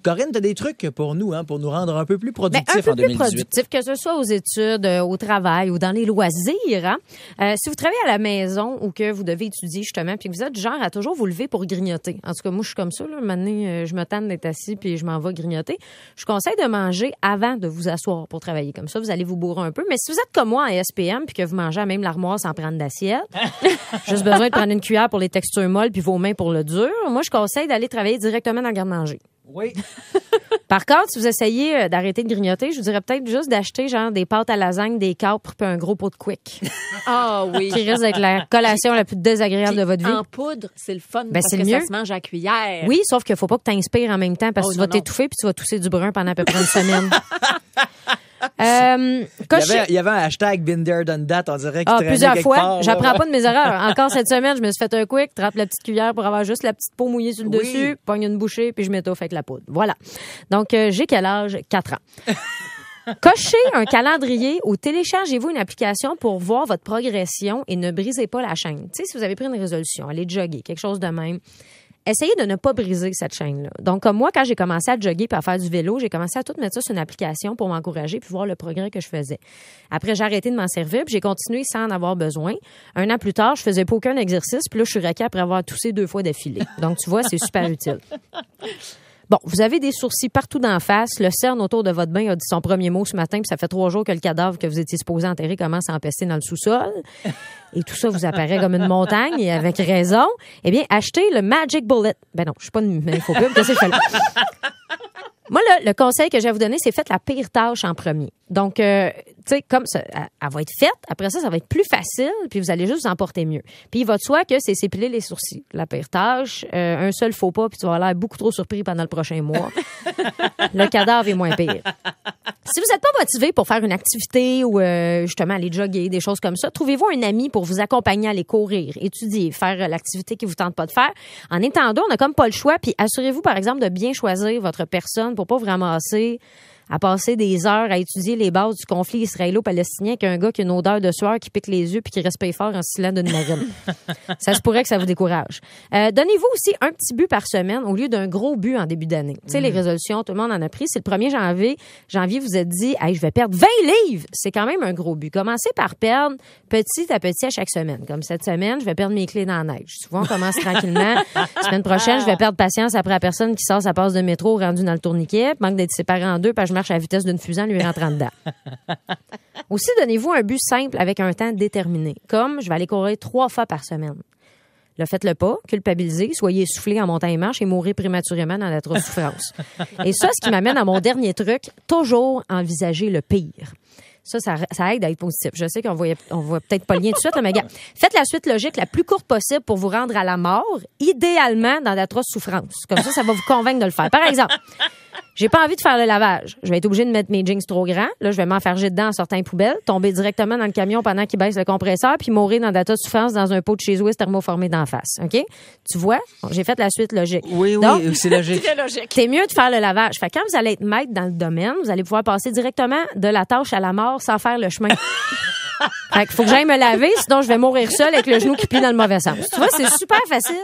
Corinne, t'as des trucs pour nous, hein, pour nous rendre un peu plus productifs un en peu plus 2018. productif, que ce soit aux études, au travail ou dans les loisirs. Hein. Si vous travaillez à la maison ou que vous devez étudier justement, puis que vous êtes du genre à toujours vous lever pour grignoter. En tout cas, moi, je suis comme ça. Là. Un moment donné, je me tanne d'être assis puis je m'en vais grignoter. Je conseille de manger avant de vous asseoir pour travailler. Comme ça, vous allez vous bourrer un peu. Mais si vous êtes comme moi en SPM puis que vous mangez à même l'armoire sans prendre d'assiette, juste besoin de prendre une cuillère pour les textures molles puis vos mains pour le dur, moi, je conseille d'aller travailler directement dans le garde-manger. Oui. Par contre, si vous essayez d'arrêter de grignoter, je vous dirais peut-être juste d'acheter genre des pâtes à lasagne, des capres puis un gros pot de Quick. Ah oui. Qui risque d'être la collation la plus désagréable de votre vie. En poudre, c'est le fun parce c'est que mieux. ça se mange à cuillère. Oui, sauf qu'il faut pas que tu inspires en même temps parce que tu vas non. t'étouffer puis tu vas tousser du brun pendant à peu près une semaine. Il y avait un hashtag Been There Done That, on dirait qu'il traînait plusieurs quelque fois. part, J'apprends là. pas de mes erreurs. Encore cette semaine, je me suis fait un quick, trappe la petite cuillère pour avoir juste la petite peau mouillée sur le Oui. dessus, pogne une bouchée, puis je m'étouffe avec la poudre. Voilà. Donc, j'ai quel âge? 4 ans. Cochez un calendrier ou téléchargez-vous une application pour voir votre progression et ne brisez pas la chaîne. Tu sais, si vous avez pris une résolution, allez jogger, quelque chose de même, essayez de ne pas briser cette chaîne-là. Donc, comme moi, quand j'ai commencé à jogger et à faire du vélo, j'ai commencé à tout mettre ça sur une application pour m'encourager puis voir le progrès que je faisais. Après, j'ai arrêté de m'en servir puis j'ai continué sans en avoir besoin. Un an plus tard, je faisais pas aucun exercice puis là, je suis raquée après avoir toussé 2 fois d'affilée. Donc, tu vois, c'est super utile. Bon, vous avez des sourcils partout d'en face. Le cerne autour de votre bain a dit son premier mot ce matin, puis ça fait 3 jours que le cadavre que vous étiez supposé enterrer commence à empester dans le sous-sol. Et tout ça vous apparaît comme une montagne, et avec raison. Eh bien, achetez le Magic Bullet. Ben non, je suis pas une infopub. Qu'est-ce que je fais là? Moi, le conseil que j'ai à vous donner, c'est faites la pire tâche en premier. Donc, tu sais, comme ça, elle va être faite. Après ça va être plus facile, puis vous allez juste vous en porter mieux. Puis il va de soi que c'est s'épiler les sourcils. La pire tâche, un seul faux pas, puis tu vas avoir l'air beaucoup trop surpris pendant le prochain mois. Le cadavre est moins pire. Si vous n'êtes pas motivé pour faire une activité ou justement aller jogger, des choses comme ça, trouvez-vous un ami pour vous accompagner à aller courir, étudier, faire l'activité qui vous tente pas de faire. En étant deux, on n'a comme pas le choix. Puis assurez-vous, par exemple, de bien choisir votre personne pour pas vous ramasser à passer des heures à étudier les bases du conflit israélo-palestinien qu'un gars qui a une odeur de sueur, qui pique les yeux puis qui respire fort en silant d'une narine. Ça se pourrait que ça vous décourage. Donnez-vous aussi un petit but par semaine au lieu d'un gros but en début d'année. Tu sais, les résolutions, tout le monde en a pris. C'est le 1er janvier, vous êtes dit, hey, je vais perdre 20 livres. C'est quand même un gros but. Commencez par perdre petit à petit à chaque semaine. Comme cette semaine, je vais perdre mes clés dans la neige. Souvent, on commence tranquillement. Semaine prochaine, je vais perdre patience après la personne qui sort sa passe de métro rendue dans le tourniquet. Manque d'être séparé en deux, parce que je marche à la vitesse d'une fusée en lui rentrant dedans. Aussi, donnez-vous un but simple avec un temps déterminé. Comme, je vais aller courir 3 fois par semaine. Là, faites-le pas, culpabilisez, soyez essoufflé en montant les marches et mourrez prématurément dans d'atroces souffrances. Et ça, ce qui m'amène à mon dernier truc, toujours envisager le pire. Ça aide à être positif. Je sais qu'on voit peut-être pas le lien tout de suite, là, mais gars, faites la suite logique la plus courte possible pour vous rendre à la mort, idéalement dans d'atroces souffrances. Comme ça va vous convaincre de le faire. Par exemple, j'ai pas envie de faire le lavage. Je vais être obligée de mettre mes jeans trop grands. Là, je vais m'enfarger dedans en sortant les poubelles, tomber directement dans le camion pendant qu'il baisse le compresseur, puis mourir dans d'atroces souffrances dans un pot de chez Swiss thermoformé d'en face. OK? Tu vois? J'ai fait la suite logique. Oui, Donc, c'est logique. Très logique. c'est mieux de faire le lavage. Fait que quand vous allez être maître dans le domaine, vous allez pouvoir passer directement de la tâche à la mort sans faire le chemin. Fait qu'il faut que j'aille me laver, sinon je vais mourir seule avec le genou qui plie dans le mauvais sens. Tu vois, c'est super facile.